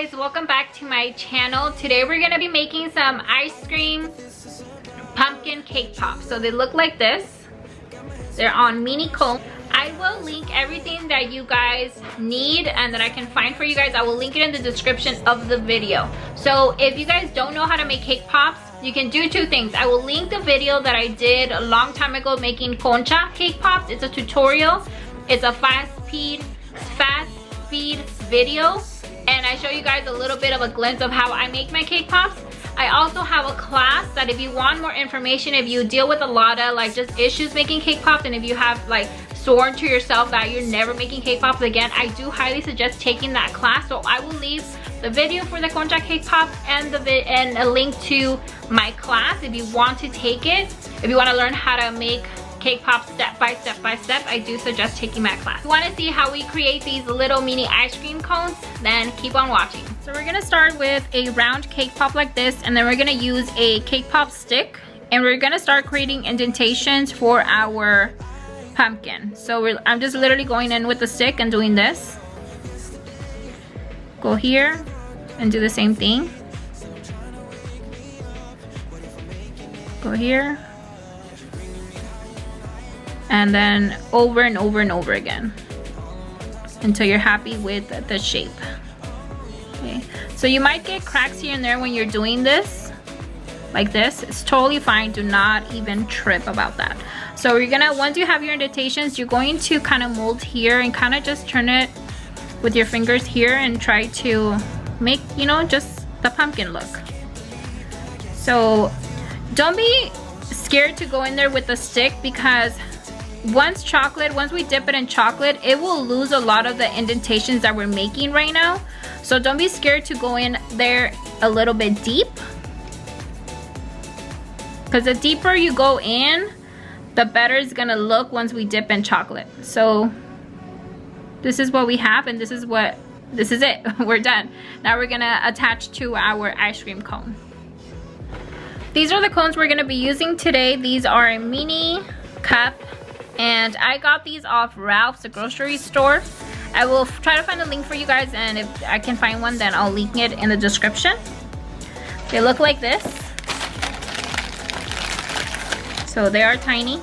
guys, welcome back to my channel. Today we're gonna be making some ice cream pumpkin cake pops. So they look like this. They're on mini cone. I will link everything that you guys need and that I can find for you guys. I will link it in the description of the video. So if you guys don't know how to make cake pops, you can do two things. I will link the video that I did a long time ago making concha cake pops. It's a tutorial. It's a fast speed video, and I show you guys a little bit of a glimpse of how I make my cake pops. I also have a class that if you want more information, if you deal with a lot of like just issues making cake pops, and if you have like sworn to yourself that you're never making cake pops again, I do highly suggest taking that class. So I will leave the video for the concha cake pops and a link to my class if you want to take it. If you want to learn how to make cake pops step by step, I do suggest taking that class. If you want to see how we create these little mini ice cream cones, then keep on watching. So we're gonna start with a round cake pop like this, and then we're gonna use a cake pop stick, and we're gonna start creating indentations for our pumpkin. So I'm just literally going in with the stick and doing this. Go here and do the same thing. Go here. And then over and over and over again until you're happy with the shape. Okay, so you might get cracks here and there when you're doing this like this. It's totally fine. Do not even trip about that. So you're gonna, once you have your indentations, you're going to kind of mold here and kind of just turn it with your fingers here and try to make, you know, just the pumpkin look. So don't be scared to go in there with the stick, because once we dip it in chocolate, it will lose a lot of the indentations that we're making right now. So don't be scared to go in there a little bit deep, because the deeper you go in, the better it's gonna look once we dip in chocolate. So this is what we have, and this is it. We're done. Now we're gonna attach to our ice cream cone. These are the cones we're gonna be using today. These are a mini cup, and I got these off Ralph's, the grocery store. I will try to find a link for you guys, and if I can find one, then I'll link it in the description. They look like this. So they are tiny.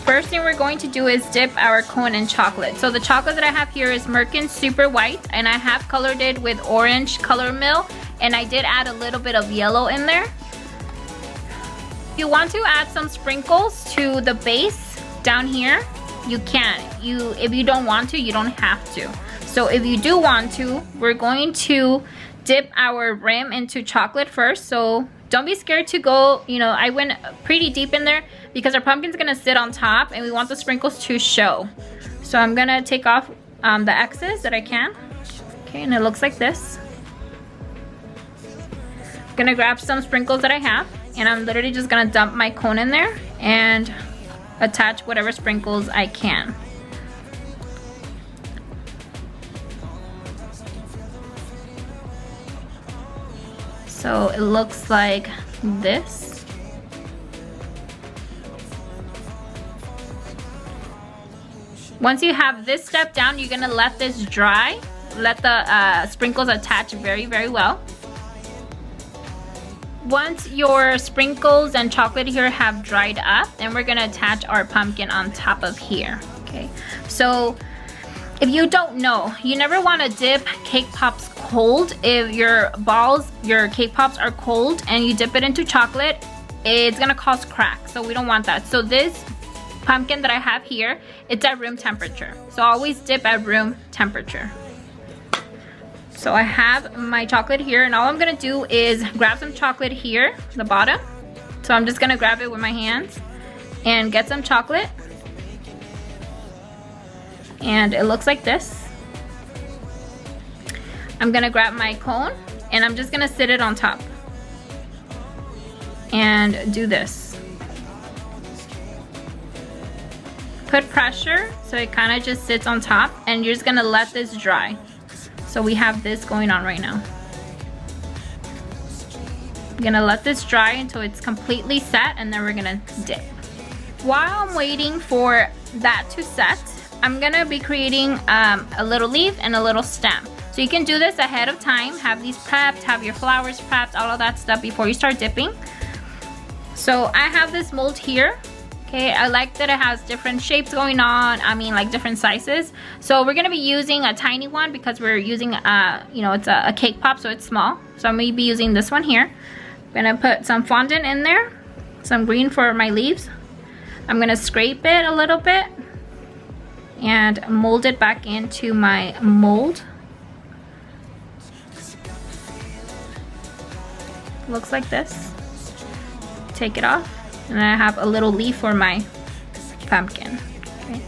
First thing we're going to do is dip our cone in chocolate. So the chocolate that I have here is Merckens Super White, and I have colored it with orange color mill, and I did add a little bit of yellow in there. If you want to add some sprinkles to the base down here, you can. If you don't want to, you don't have to. So if you do want to, we're going to dip our rim into chocolate first. So don't be scared to go, you know, I went pretty deep in there because our pumpkin's gonna sit on top and we want the sprinkles to show. So I'm gonna take off the excess that I can. Okay, and it looks like this. I'm gonna grab some sprinkles that I have, and I'm literally just gonna dump my cone in there and attach whatever sprinkles I can. So it looks like this. Once you have this step down, you're gonna let this dry. Let the sprinkles attach very, very well. Once your sprinkles and chocolate here have dried up, then we're gonna attach our pumpkin on top of here. Okay, so if you don't know, you never want to dip cake pops cold. If your cake pops are cold and you dip it into chocolate, it's gonna cause cracks, so we don't want that. So this pumpkin that I have here, it's at room temperature. So always dip at room temperature. So I have my chocolate here, and all I'm gonna do is grab some chocolate here, the bottom. So I'm just gonna grab it with my hands and get some chocolate. And it looks like this. I'm gonna grab my cone and I'm just gonna sit it on top and do this. Put pressure so it kind of just sits on top, and you're just gonna let this dry. So we have this going on right now. I'm gonna let this dry until it's completely set, and then we're gonna dip. While I'm waiting for that to set, I'm gonna be creating a little leaf and a little stem. So you can do this ahead of time, have these prepped, have your flowers prepped, all of that stuff before you start dipping. So I have this mold here. Okay, I like that it has different shapes going on. I mean, like different sizes. So we're gonna be using a tiny one because we're using, you know, it's a cake pop, so it's small. So I'm gonna be using this one here. I'm gonna put some fondant in there, some green for my leaves. I'm gonna scrape it a little bit and mold it back into my mold. Looks like this. Take it off, and then I have a little leaf for my pumpkin. Okay.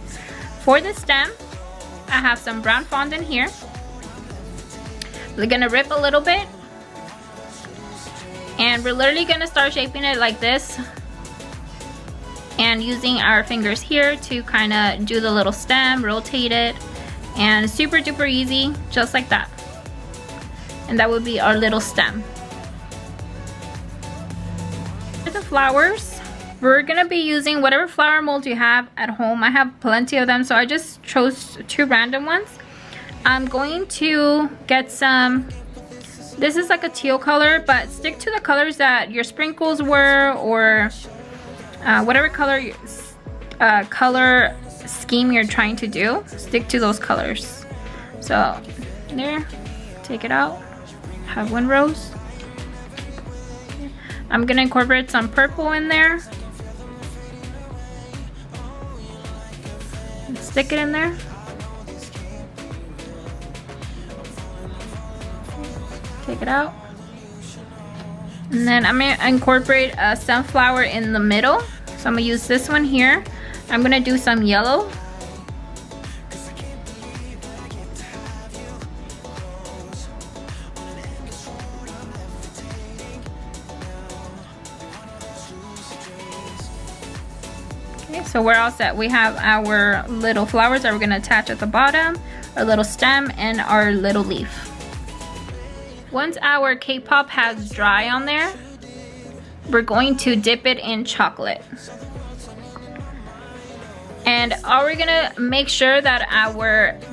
For the stem, I have some brown fondant here. We're gonna rip a little bit, and we're literally gonna start shaping it like this, and using our fingers here to kind of do the little stem, rotate it, and super duper easy, just like that. And that would be our little stem. For the flowers, we're gonna be using whatever flower mold you have at home. I have plenty of them, so I just chose 2 random ones. I'm going to get some, this is like a teal color, but stick to the colors that your sprinkles were, or whatever color color scheme you're trying to do, stick to those colors. So there, take it out, have 1 rose. I'm gonna incorporate some purple in there. And stick it in there. Take it out. And then I'm gonna incorporate a sunflower in the middle. So I'm gonna use this one here. I'm gonna do some yellow. Okay, so we're all set. We have our little flowers that we're gonna attach at the bottom, our little stem, and our little leaf. Once our cake pop has dry on there, we're going to dip it in chocolate. And we're gonna make sure that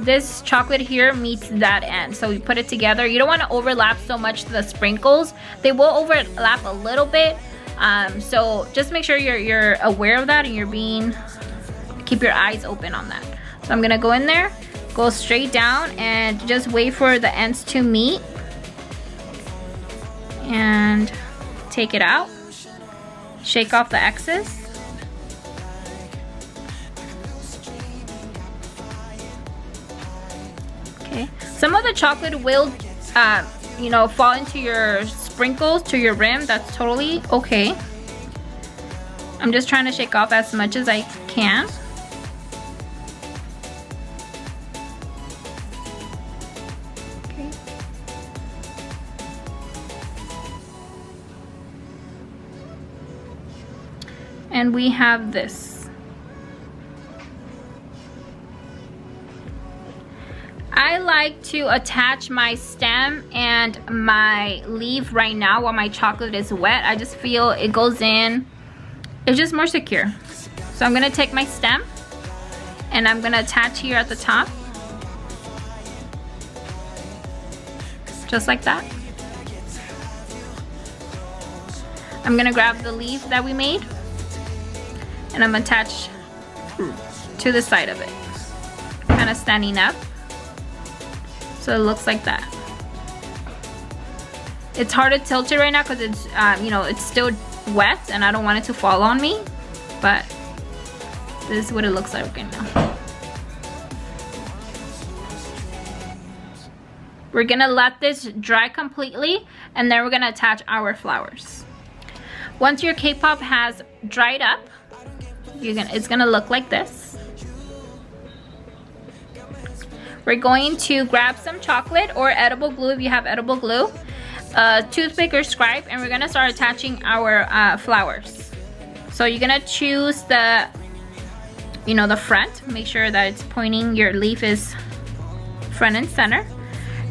this chocolate here meets that end. So we put it together. You don't want to overlap so much the sprinkles. They will overlap a little bit. So just make sure you're aware of that, and keep your eyes open on that. So I'm gonna go in there, go straight down, and just wait for the ends to meet. And take it out, shake off the excess. Okay, some of the chocolate will you know, fall into your sprinkles, to your rim. That's totally okay. I'm just trying to shake off as much as I can. And we have this. I like to attach my stem and my leaf right now while my chocolate is wet. I just feel it goes in, it's just more secure. So I'm gonna take my stem and I'm gonna attach here at the top. Just like that. I'm gonna grab the leaf that we made, and I'm attached to the side of it, kind of standing up, so it looks like that. It's hard to tilt it right now because it's you know, it's still wet and I don't want it to fall on me, but this is what it looks like right now. We're gonna let this dry completely, and then we're gonna attach our flowers. Once your cake pop has dried up, it's gonna look like this. We're going to grab some chocolate or edible glue if you have edible glue, toothpick or scribe, and we're gonna start attaching our flowers. So you're gonna choose the, you know, the front. Make sure that it's pointing, your leaf is front and center.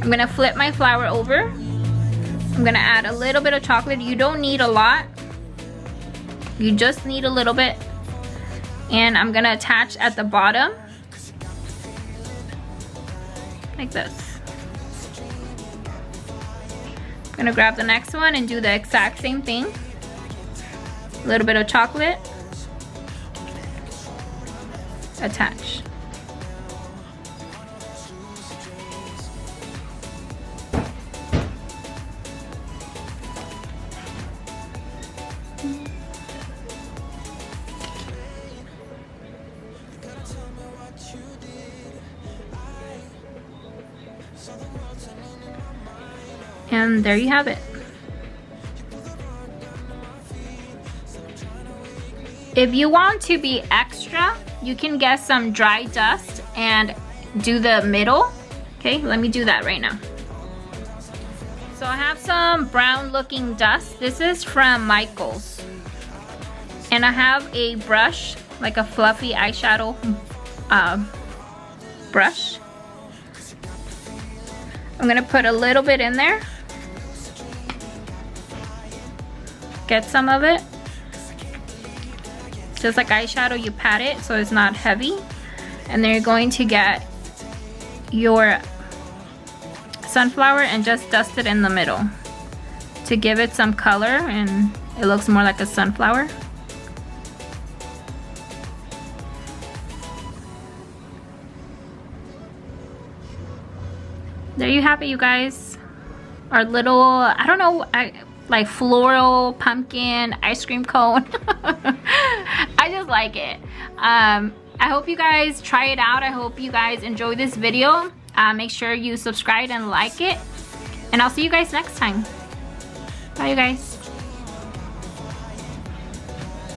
I'm gonna flip my flower over. I'm gonna add a little bit of chocolate. You don't need a lot. You just need a little bit. And I'm gonna attach at the bottom like this. I'm gonna grab the next one and do the exact same thing. A little bit of chocolate. Attach. And there you have it. If you want to be extra, you can get some dry dust and do the middle. Okay, let me do that right now. So I have some brown looking dust. This is from Michaels. And I have a brush, like a fluffy eyeshadow brush. I'm gonna put a little bit in there. Get some of it. Just like eyeshadow, you pat it so it's not heavy. And then you're going to get your sunflower and just dust it in the middle to give it some color and it looks more like a sunflower. There you have it, you guys. Our little, I don't know, like floral pumpkin ice cream cone. I just like it. I hope you guys try it out. I hope you guys enjoy this video. Make sure you subscribe and like it. And I'll see you guys next time. Bye, you guys.